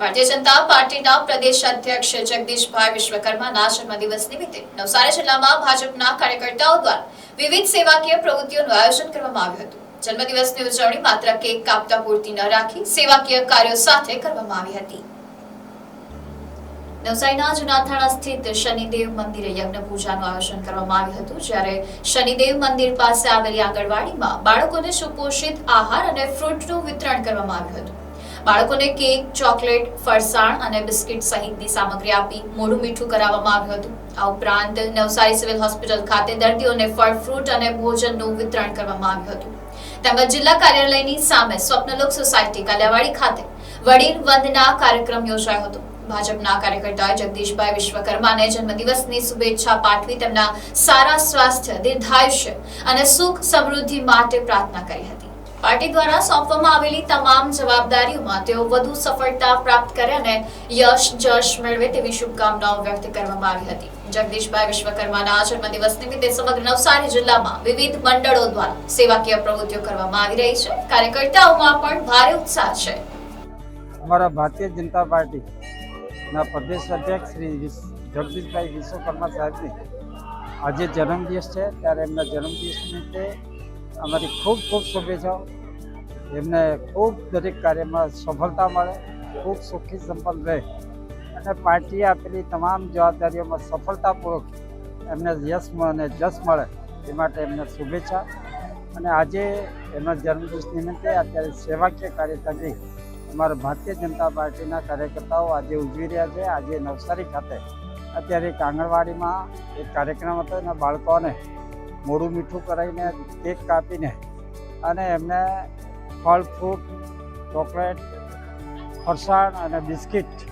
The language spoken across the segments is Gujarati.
ભારતીય જનતા પાર્ટીના પ્રદેશ અધ્યક્ષ જગદીશભાઈ વિશ્વકર્માના જન્મદિવસ નિમિત્તે નવસારી જિલ્લામાં ભાજપના કાર્યકર્તાઓ દ્વારા વિવિધ સેવાકીય પ્રવૃત્તિઓનું આયોજન કરવામાં આવ્યું હતું. જન્મદિવસની ઉજવણી માત્ર કેક કાપતા પૂરતી ન રાખી સેવાકીય કાર્યો સાથે કરવામાં આવી હતી. નવસારીના જુનાથાણા સ્થિત શનિદેવ મંદિરે યજ્ઞ પૂજાનું આયોજન કરવામાં આવ્યું હતું, જ્યારે શનિદેવ મંદિર પાસે આવેલી આંગણવાડીમાં બાળકોને સુપોષિત આહાર અને ફ્રૂટનું વિતરણ કરવામાં આવ્યું હતું. બાળકોને કેક, ચોકલેટ, ફરસાણ અને બિસ્કિટ સહિતની સામગ્રી આપી મોઢું મીઠું કરાવવામાં આવ્યું હતું. આ ઉપરાંત નવસારી સિવિલ હોસ્પિટલ ખાતે દર્દીઓને ફળ, ફ્રૂટ અને ભોજનનું વિતરણ કરવામાં આવ્યું હતું. તેમજ જિલ્લા કાર્યાલયની સામે સ્વપ્નલોક સોસાયટી કાલિયાવાડી ખાતે વડીલ વંદના કાર્યક્રમ યોજાયો હતો. ભાજપના કાર્યકર્તાએ જગદીશભાઈ વિશ્વકર્માને જન્મદિવસની શુભેચ્છા પાઠવી તેમના સારા સ્વાસ્થ્ય, દીર્ઘાયુષ્ય અને સુખ સમૃદ્ધિ માટે પ્રાર્થના કરી હતી. પાર્ટી દ્વારા સોંપવામાં આવેલી તમામ જવાબદારીઓમાં તેઓ વધુ સફળતા પ્રાપ્ત કરે અને જશ મેળવે તેવી શુભકામનાઓ વ્યક્ત કરવામાં આવી હતી. જગદીશભાઈ વિશ્વકર્માના જન્મદિવસ નિમિત્તે સમગ્ર નવસારી જિલ્લામાં વિવિધ મંડળો દ્વારા સેવાકીય પ્રવૃત્તિઓ કરવામાં આવી રહી છે. કાર્યકર્તાઓમાં પણ ભારે ઉત્સાહ છે. અમારા ભારતીય જનતા પાર્ટી ના પ્રદેશ અધ્યક્ષ શ્રી જગદીશભાઈ વિશ્વકર્મા સાહેબની આજે જન્મદિવસ છે, ત્યારે એમના જન્મદિવસ નિમિત્તે અમારી ખૂબ ખૂબ શુભેચ્છાઓ. એમને ખૂબ દરેક કાર્યમાં સફળતા મળે, ખૂબ સુખી સંપન્ન રહે અને પાર્ટીએ આપેલી તમામ જવાબદારીઓમાં સફળતાપૂર્વક એમને યશ અને જશ મળે એ માટે એમને શુભેચ્છા. અને આજે એમના જન્મદિવસ નિમિત્તે અત્યારે સેવાકીય કાર્ય થકી અમારા ભારતીય જનતા પાર્ટીના કાર્યકર્તાઓ આજે ઉજવી રહ્યા છે. આજે નવસારી ખાતે અત્યારે એક આંગણવાડીમાં એક કાર્યક્રમ હતો અને બાળકોને મોઢું મીઠું કરાવીને કેક કાપીને અને એમને ફળ, ફ્રૂટ, ચોકલેટ, ફરસાણ અને બિસ્કિટ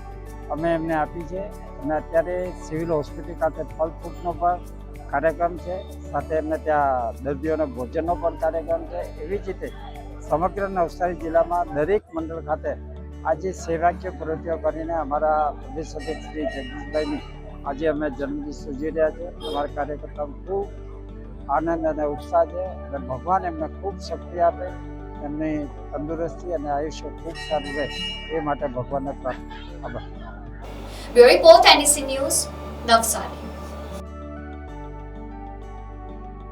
અમે એમને આપી છે. અને અત્યારે સિવિલ હોસ્પિટલ ખાતે ફળ ફ્રૂટનો પણ કાર્યક્રમ છે, સાથે એમને ત્યાં દર્દીઓને ભોજનનો પણ કાર્યક્રમ છે. એવી જ રીતે સમગ્ર નવસારી જિલ્લામાં દરેક મંડળ ખાતે આજે સેવાકીય પ્રવૃત્તિઓ કરીને અમારા પ્રદેશ અધ્યક્ષ શ્રી જગદીશભાઈની આજે અમે જન્મદિવસ ઉજવી રહ્યા છે. અમારા કાર્યકર્તાઓ ખૂબ આનંદ અને ઉત્સાહ છે અને ભગવાન એમને ખૂબ શક્તિ આપે, એમની તંદુરસ્તી અને આયુષ્ય ખૂબ સારું રહે એ માટે ભગવાનને પ્રાર્થના. આભાર. Bureau report NEC news, Navsari.